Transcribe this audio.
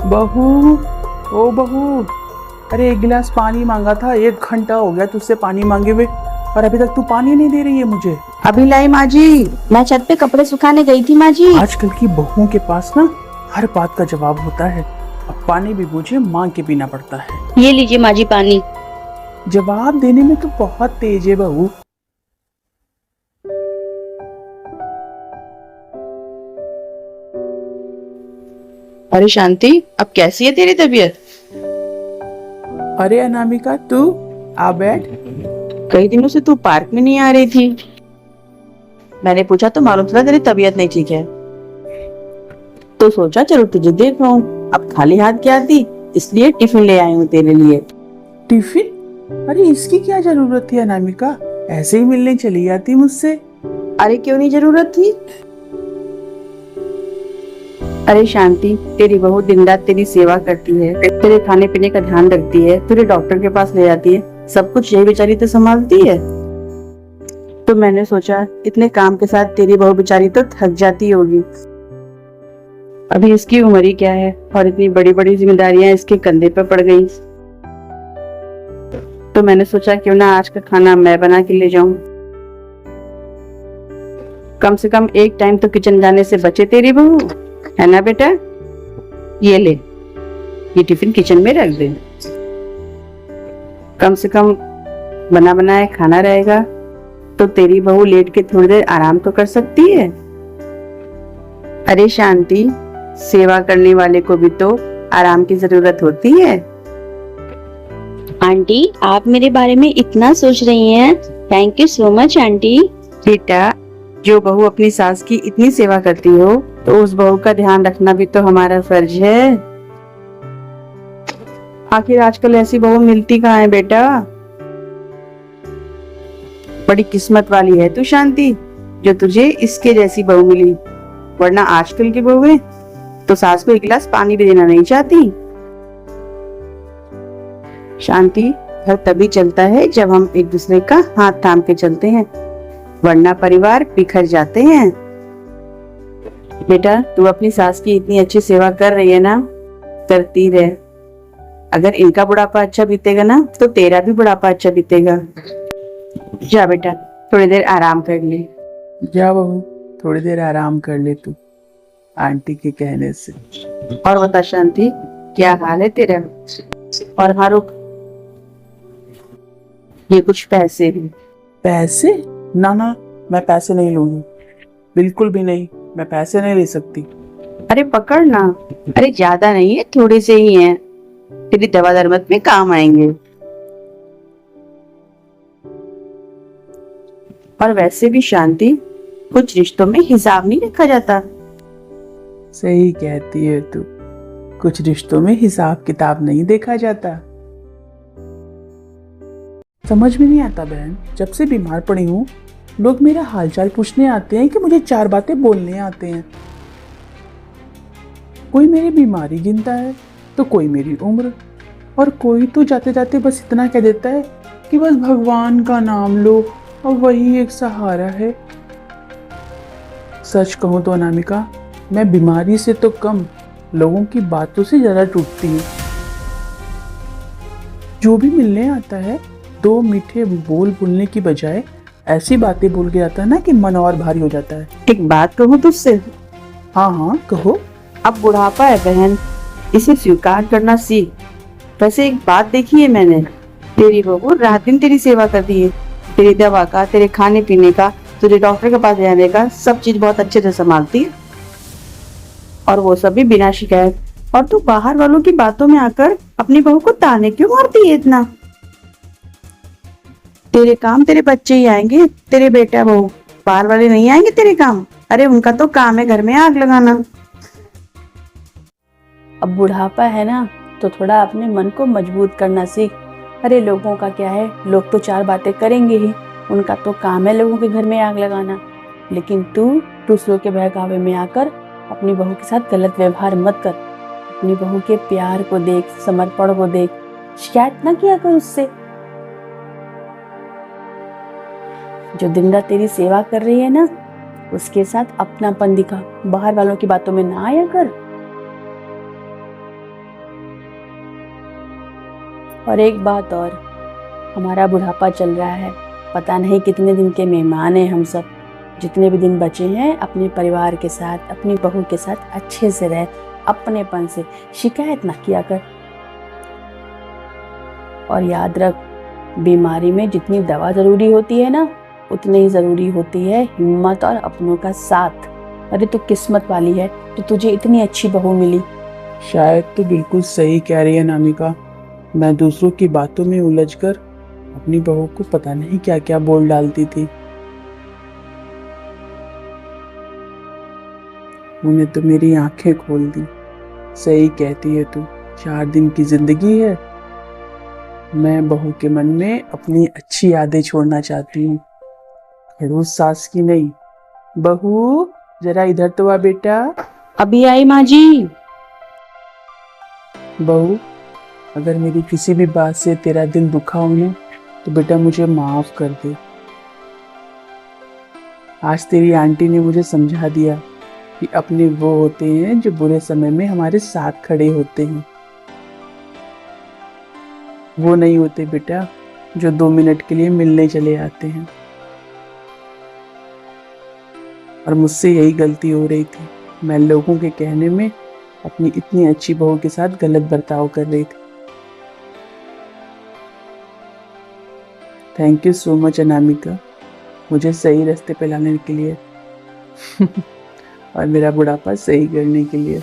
बहू, ओ बहू, अरे एक गिलास पानी मांगा था, 1 घंटा हो गया तुझसे पानी मांगे हुए और अभी तक तू पानी नहीं दे रही है मुझे। अभी लाई माँ जी। मैं छत पे कपड़े सुखाने गई थी माँ जी। आजकल की बहुओं के पास ना हर बात का जवाब होता है। अब पानी भी मुझे मांग के पीना पड़ता है। ये लीजिए माँ जी पानी। जवाब देने में तो बहुत तेज है बहू। अरे शांति, अब कैसी है तेरी तबीयत? अरे अनामिका, तू आ बैठ। कई दिनों से तू पार्क में नहीं आ रही थी। मैंने पूछा तो मालूम चला तेरी तबीयत नहीं ठीक है, तो सोचा चलो तुझे देख रहा हूँ। अब खाली हाथ क्या आती, इसलिए टिफिन ले आई हूँ तेरे लिए। टिफिन? अरे इसकी क्या जरूरत थी अनामिका, ऐसे ही मिलने चली जाती मुझसे। अरे क्यों नहीं जरूरत थी? अरे शांति, तेरी बहू दिन रात तेरी सेवा करती है, तेरे खाने पीने का ध्यान रखती है, तुझे डॉक्टर के पास ले जाती है, सब कुछ यही बेचारी तो संभालती है। तो मैंने सोचा इतने काम के साथ तेरी बहू बेचारी तो थक जाती होगी। अभी इसकी उम्र ही क्या है और इतनी बड़ी बड़ी जिम्मेदारियां इसके कंधे पे पड़ गई। तो मैंने सोचा क्यों ना आज का खाना मैं बना के ले जाऊं। कम से कम एक टाइम तो किचन जाने से बचे तेरी बहू, है ना बेटा? ये ले, ये टिफिन किचन में रख दे। कम से कम बना बनाया खाना रहेगा तो तेरी बहू लेट के थोड़ी देर आराम तो कर सकती है। अरे शांति, सेवा करने वाले को भी तो आराम की जरूरत होती है। आंटी, आप मेरे बारे में इतना सोच रही हैं, thank you so much aunty. बेटा, जो बहू अपनी सास की इतनी सेवा करती हो तो उस बहू का ध्यान रखना भी तो हमारा फर्ज है। आखिर आजकल ऐसी बहू मिलती कहाँ है बेटा। बड़ी किस्मत वाली है तू शांति, जो तुझे इसके जैसी बहू मिली, वरना आजकल की बहुएं तो सास को 1 गिलास पानी भी देना नहीं चाहती। शांति, घर तभी चलता है जब हम एक दूसरे का हाथ थाम के चलते हैं, वरना परिवार बिखर जाते हैं। बेटा, तू अपनी सास की इतनी अच्छी सेवा कर रही है ना, करती रहे। अगर इनका बुढ़ापा अच्छा बीतेगा ना तो तेरा भी बुढ़ापा अच्छा बीतेगा। जा बेटा, थोड़ी देर आराम कर ले। जा बहू, थोड़ी देर आराम कर ले तू आंटी के कहने से। और बता शांति, क्या हाल है तेरा? और हाँ रुक, ये कुछ पैसे हैं। पैसे? ना ना, मैं पैसे नहीं लूंगी, बिल्कुल भी नहीं, मैं पैसे नहीं ले सकती। अरे पकड़ ना। अरे ज्यादा नहीं है, थोड़े से ही हैं, तेरी दवा दरमत में काम आएंगे। और वैसे भी शांति, कुछ रिश्तों में हिसाब नहीं रखा जाता। सही कहती है तू, कुछ रिश्तों में हिसाब किताब नहीं देखा जाता। समझ में नहीं आता बहन, जब से बीमार पड़ी हूँ लोग मेरा हालचाल पूछने आते हैं कि मुझे 4 बातें बोलने आते हैं। कोई मेरी बीमारी गिनता है तो कोई मेरी उम्र, और कोई तो जाते जाते बस इतना कह देता है कि बस भगवान का नाम लो और वही एक सहारा है। सच कहूँ तो अनामिका, मैं बीमारी से तो कम लोगों की बातों से ज्यादा टूटती हूँ। जो भी मिलने आता है 2 मीठे बोल बोलने की बजाय ऐसी बातें बोल के जाता है ना कि मन और भारी हो जाता है। एक बात कहूँ तुझसे? हाँ हाँ कहो। अब बुढ़ापा है बहन, इसे स्वीकार करना सीख। वैसे एक बात देखी है मैंने, तेरी बहू रात दिन तेरी सेवा करती है, तेरी दवा का, तेरे खाने पीने का, तुझे डॉक्टर के पास जाने का, सब चीज बहुत अच्छे से संभालती है, और वो सब भी बिना शिकायत। और तू बाहर वालों की बातों में आकर अपनी बहू को ताने क्यों मारती है इतना? तेरे काम तेरे बच्चे ही आएंगे, तेरे बेटा बहू, बाहर वाले नहीं आएंगे तेरे काम। अरे उनका तो काम है घर में आग लगाना। अब बुढ़ापा है ना, तो थोड़ा अपने मन को मजबूत करना सीख। अरे लोगों का क्या है, लोग तो 4 बातें करेंगे ही, उनका तो काम है लोगों के घर में आग लगाना। लेकिन तू दूसरों के बहकावे में आकर अपनी बहू के साथ गलत व्यवहार मत कर। अपनी बहू के प्यार को देख, समर्पण को देख, शिकायत ना किया कर उससे। जो दिन रात तेरी सेवा कर रही है ना, उसके साथ अपनापन दिखा, बाहर वालों की बातों में ना आया कर। और एक बात और, हमारा बुढ़ापा चल रहा है, पता नहीं कितने दिन के मेहमान हैं हम सब। जितने भी दिन बचे हैं अपने परिवार के साथ, अपनी बहू के साथ अच्छे से रह, अपनेपन से, शिकायत ना किया कर। और याद रख, बीमारी में जितनी दवा ज़रूरी होती है ना, उतनी ही ज़रूरी होती है हिम्मत और अपनों का साथ। अरे तू किस्मत वाली है, तो तुझे इतनी अच्छी बहू मिली। शायद तो बिल्कुल सही कह रही है अनामिका। मैं दूसरों की बातों में उलझकर अपनी बहू को पता नहीं क्या क्या बोल डालती थी। उन्हें तो मेरी आंखें खोल दी। सही कहती है तू, 4 दिन की जिंदगी है। मैं बहू के मन में अपनी अच्छी यादें छोड़ना चाहती हूँ, खड़ूस सास की नहीं। बहू जरा इधर तो आ बेटा। अभी आई माँ जी। बहू, अगर मेरी किसी भी बात से तेरा दिल दुखा हो ना, तो बेटा मुझे माफ कर दे। आज तेरी आंटी ने मुझे समझा दिया कि अपने वो होते हैं जो बुरे समय में हमारे साथ खड़े होते हैं। वो नहीं होते बेटा जो 2 मिनट के लिए मिलने चले आते हैं। और मुझसे यही गलती हो रही थी, मैं लोगों के कहने में अपनी इतनी अच्छी बहू के साथ गलत बर्ताव कर रही थी। Thank you so much Anamika, मुझे सही रास्ते पे लाने के लिए और मेरा बुढ़ापा सही करने के लिए।